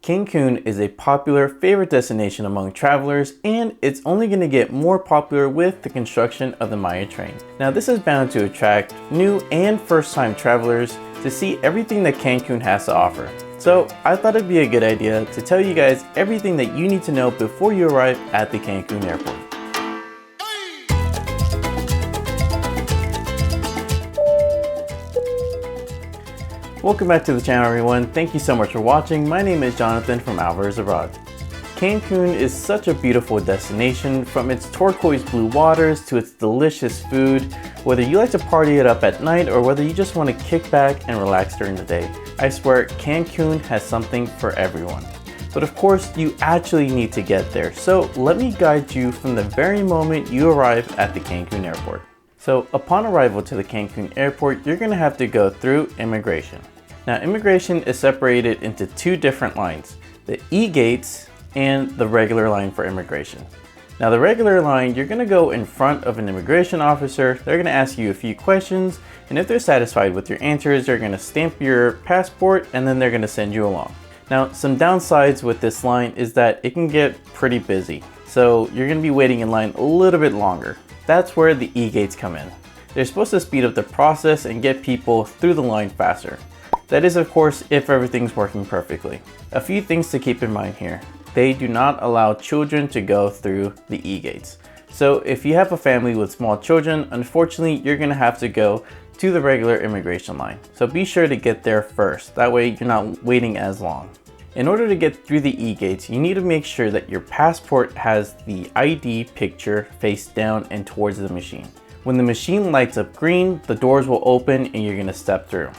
Cancun is a popular favorite destination among travelers, and it's only going to get more popular with the construction of the Maya train. Now this is bound to attract new and first-time travelers to see everything that Cancun has to offer. So I thought it'd be a good idea to tell you guys everything that you need to know before you arrive at the Cancun airport. Welcome back to the channel, everyone. Thank you so much for watching. My name is Jonathan from Alvarez Abroad. Cancun is such a beautiful destination, from its turquoise blue waters to its delicious food. Whether you like to party it up at night or whether you just want to kick back and relax during the day, I swear Cancun has something for everyone. But of course, you actually need to get there. So let me guide you from the very moment you arrive at the Cancun airport. So upon arrival to the Cancun airport, you're gonna have to go through immigration. Now immigration is separated into two different lines, the E-gates and the regular line for immigration. Now the regular line, you're gonna go in front of an immigration officer. They're gonna ask you a few questions, and if they're satisfied with your answers, they're gonna stamp your passport and then they're gonna send you along. Now some downsides with this line is that it can get pretty busy. So you're gonna be waiting in line a little bit longer. That's where the E-gates come in. They're supposed to speed up the process and get people through the line faster. That is, of course, if everything's working perfectly. A few things to keep in mind here. They do not allow children to go through the E-gates. So if you have a family with small children, unfortunately, you're gonna have to go to the regular immigration line. So be sure to get there first. That way you're not waiting as long. In order to get through the E-gates, you need to make sure that your passport has the ID picture face down and towards the machine. When the machine lights up green, the doors will open and you're gonna step through.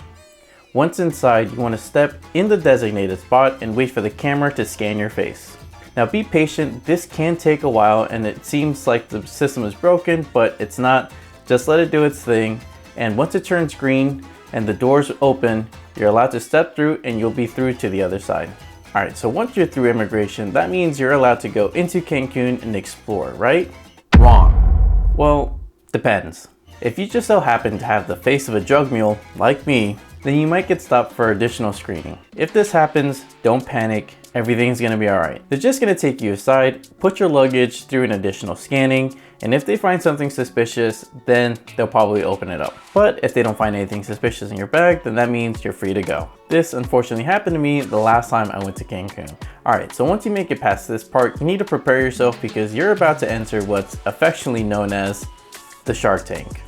Once inside, you wanna step in the designated spot and wait for the camera to scan your face. Now be patient, this can take a while and it seems like the system is broken, but it's not. Just let it do its thing. And once it turns green and the doors open, you're allowed to step through and you'll be through to the other side. All right, so once you're through immigration, that means you're allowed to go into Cancun and explore, right? Wrong. Well, depends. If you just so happen to have the face of a drug mule, like me, then you might get stopped for additional screening. If this happens, don't panic. Everything's gonna be all right. They're just gonna take you aside, put your luggage through an additional scanning, and if they find something suspicious, then they'll probably open it up. But if they don't find anything suspicious in your bag, then that means you're free to go. This unfortunately happened to me the last time I went to Cancun. All right, so once you make it past this part, you need to prepare yourself because you're about to enter what's affectionately known as the Shark Tank.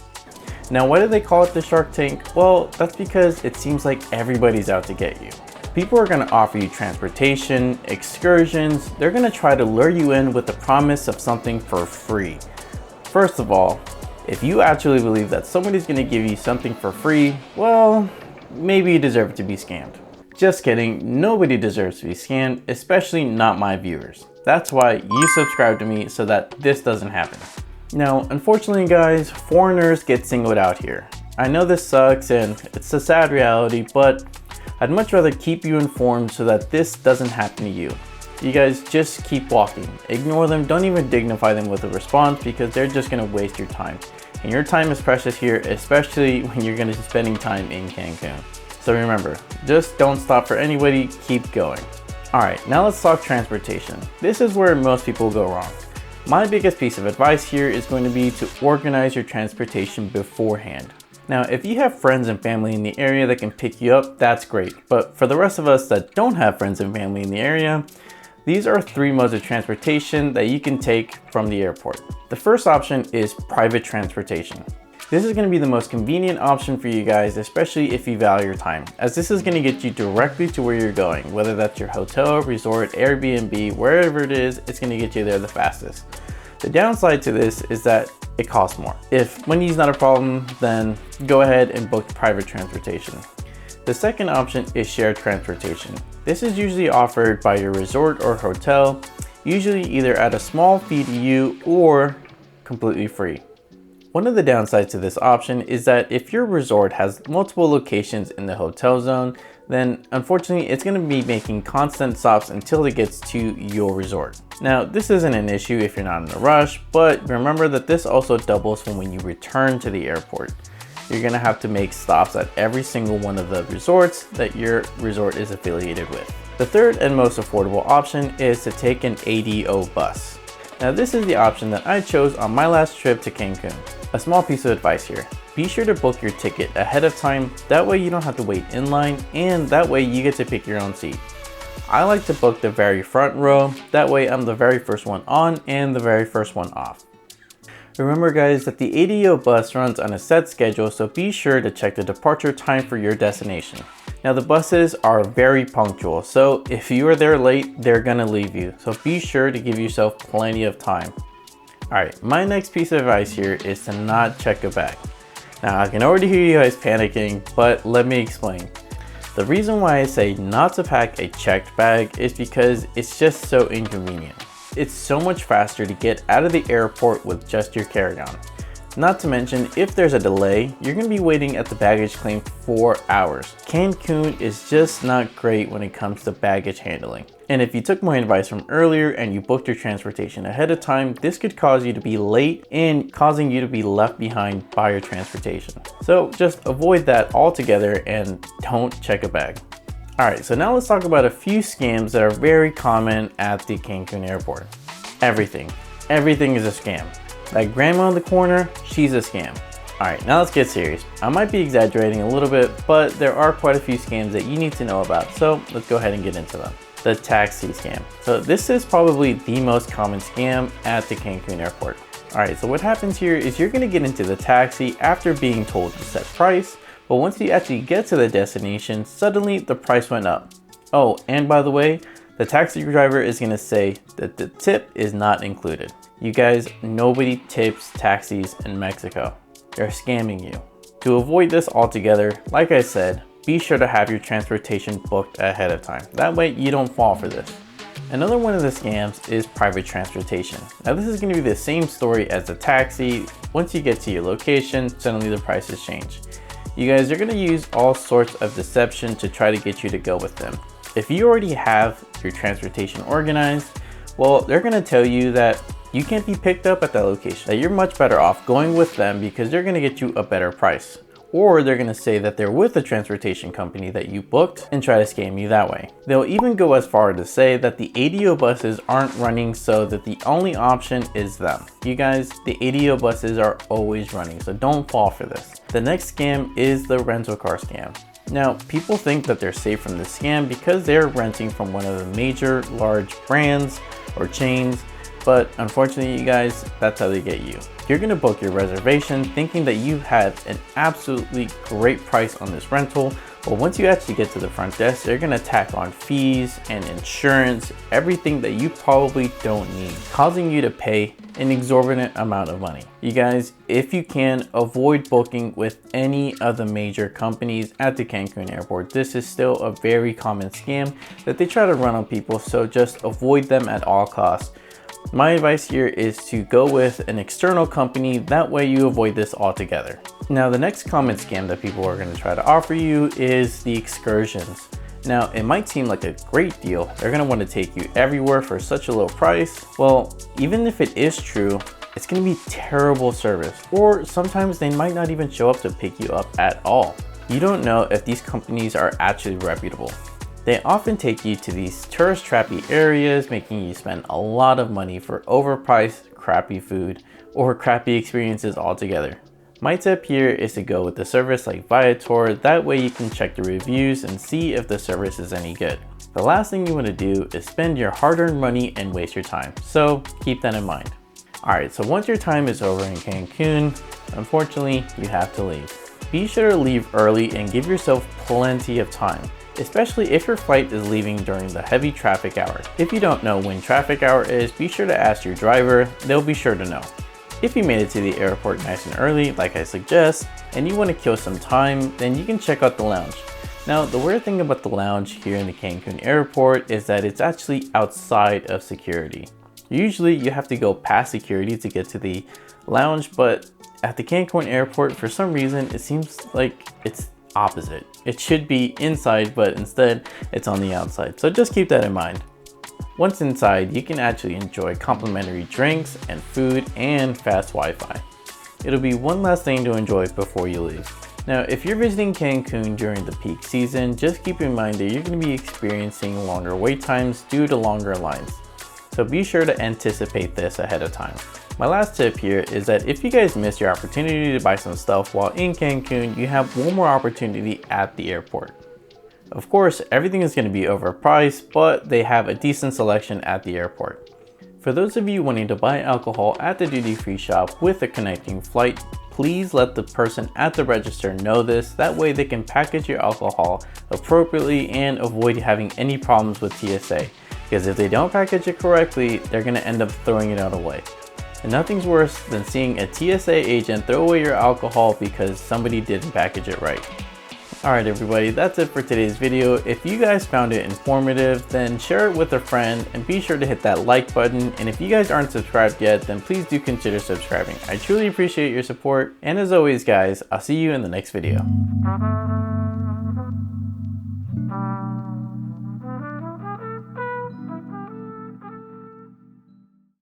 Now, why do they call it the Shark Tank? Well, that's because it seems like everybody's out to get you. People are gonna offer you transportation, excursions. They're gonna try to lure you in with the promise of something for free. First of all, if you actually believe that somebody's gonna give you something for free, well, maybe you deserve to be scammed. Just kidding, nobody deserves to be scammed, especially not my viewers. That's why you subscribe to me so that this doesn't happen. Now, unfortunately guys, foreigners get singled out here. I know this sucks and it's a sad reality, but I'd much rather keep you informed so that this doesn't happen to you. You guys just keep walking. Ignore them, don't even dignify them with a response because they're just gonna waste your time. And your time is precious here, especially when you're gonna be spending time in Cancun. So remember, just don't stop for anybody, keep going. All right, now let's talk transportation. This is where most people go wrong. My biggest piece of advice here is going to be to organize your transportation beforehand. Now, if you have friends and family in the area that can pick you up, that's great. But for the rest of us that don't have friends and family in the area, these are three modes of transportation that you can take from the airport. The first option is private transportation. This is going to be the most convenient option for you guys, especially if you value your time, as this is going to get you directly to where you're going, whether that's your hotel, resort, Airbnb, wherever it is, it's going to get you there the fastest. The downside to this is that it costs more. If money's not a problem, then go ahead and book private transportation. The second option is shared transportation. This is usually offered by your resort or hotel, usually either at a small fee to you or completely free. One of the downsides to this option is that if your resort has multiple locations in the hotel zone, then unfortunately it's going to be making constant stops until it gets to your resort. Now, this isn't an issue if you're not in a rush, but remember that this also doubles when you return to the airport. You're gonna have to make stops at every single one of the resorts that your resort is affiliated with. The third and most affordable option is to take an ADO bus. Now this is the option that I chose on my last trip to Cancun. A small piece of advice here. Be sure to book your ticket ahead of time, that way you don't have to wait in line, and that way you get to pick your own seat. I like to book the very front row, that way I'm the very first one on and the very first one off. Remember guys that the ADO bus runs on a set schedule, so be sure to check the departure time for your destination. Now the buses are very punctual, so if you are there late, they're gonna leave you, so be sure to give yourself plenty of time. Alright, my next piece of advice here is to not check a bag. Now I can already hear you guys panicking, but let me explain. The reason why I say not to pack a checked bag is because it's just so inconvenient. It's so much faster to get out of the airport with just your carry-on. Not to mention, if there's a delay, you're going to be waiting at the baggage claim for hours. Cancun is just not great when it comes to baggage handling. And if you took my advice from earlier and you booked your transportation ahead of time, this could cause you to be late and causing you to be left behind by your transportation. So just avoid that altogether and don't check a bag. Alright, so now let's talk about a few scams that are very common at the Cancun airport. Everything is a scam. That grandma in the corner, she's a scam. Alright, now let's get serious. I might be exaggerating a little bit, but there are quite a few scams that you need to know about, so let's go ahead and get into them. The taxi scam. So this is probably the most common scam at the Cancun airport. Alright, so what happens here is you're going to get into the taxi after being told the set price, but once you actually get to the destination, suddenly the price went up. Oh, and by the way, the taxi driver is going to say that the tip is not included. You guys, nobody tips taxis in Mexico. They're scamming you. To avoid this altogether, like I said, be sure to have your transportation booked ahead of time. That way you don't fall for this. Another one of the scams is private transportation. Now this is going to be the same story as the taxi. Once you get to your location, suddenly the prices change. You guys are going to use all sorts of deception to try to get you to go with them. If you already have your transportation organized, well, they're going to tell you that you can't be picked up at that location, that you're much better off going with them because they're going to get you a better price. Or they're going to say that they're with the transportation company that you booked and try to scam you that way. They'll even go as far to say that the ADO buses aren't running, so that the only option is them. You guys, the ADO buses are always running, so don't fall for this. The next scam is the rental car scam. Now, people think that they're safe from this scam because they're renting from one of the major large brands or chains, but unfortunately you guys, that's how they get you. You're gonna book your reservation thinking that you had an absolutely great price on this rental, but once you actually get to the front desk, they're gonna tack on fees and insurance, everything that you probably don't need, causing you to pay an exorbitant amount of money. You guys, if you can, avoid booking with any of the major companies at the Cancun airport. This is still a very common scam that they try to run on people, so just avoid them at all costs. My advice here is to go with an external company, that way you avoid this altogether. Now the next common scam that people are going to try to offer you is the excursions. Now it might seem like a great deal, they're going to want to take you everywhere for such a low price. Well, even if it is true, it's going to be terrible service, or sometimes they might not even show up to pick you up at all. You don't know if these companies are actually reputable. They often take you to these tourist trappy areas, making you spend a lot of money for overpriced, crappy food, or crappy experiences altogether. My tip here is to go with the service like Viator, that way you can check the reviews and see if the service is any good. The last thing you want to do is spend your hard-earned money and waste your time, so keep that in mind. Alright, so once your time is over in Cancun, unfortunately, you have to leave. Be sure to leave early and give yourself plenty of time, especially if your flight is leaving during the heavy traffic hour. If you don't know when traffic hour is, be sure to ask your driver, they'll be sure to know. If you made it to the airport nice and early, like I suggest, and you want to kill some time, then you can check out the lounge. Now, the weird thing about the lounge here in the Cancun airport is that it's actually outside of security. Usually you have to go past security to get to the lounge, but at the Cancun airport, for some reason, it seems like it's opposite. It should be inside, but instead it's on the outside. So just keep that in mind. Once inside, you can actually enjoy complimentary drinks and food and fast Wi-Fi. It'll be one last thing to enjoy before you leave. Now, if you're visiting Cancun during the peak season, just keep in mind that you're going to be experiencing longer wait times due to longer lines. So be sure to anticipate this ahead of time. My last tip here is that if you guys miss your opportunity to buy some stuff while in Cancun, you have one more opportunity at the airport. Of course, everything is going to be overpriced, but they have a decent selection at the airport. For those of you wanting to buy alcohol at the duty-free shop with a connecting flight, please let the person at the register know this. That way they can package your alcohol appropriately and avoid having any problems with TSA. Because if they don't package it correctly, they're going to end up throwing it out away. And nothing's worse than seeing a TSA agent throw away your alcohol because somebody didn't package it right. Alright everybody, that's it for today's video. If you guys found it informative, then share it with a friend and be sure to hit that like button. And if you guys aren't subscribed yet, then please do consider subscribing. I truly appreciate your support. And as always guys, I'll see you in the next video.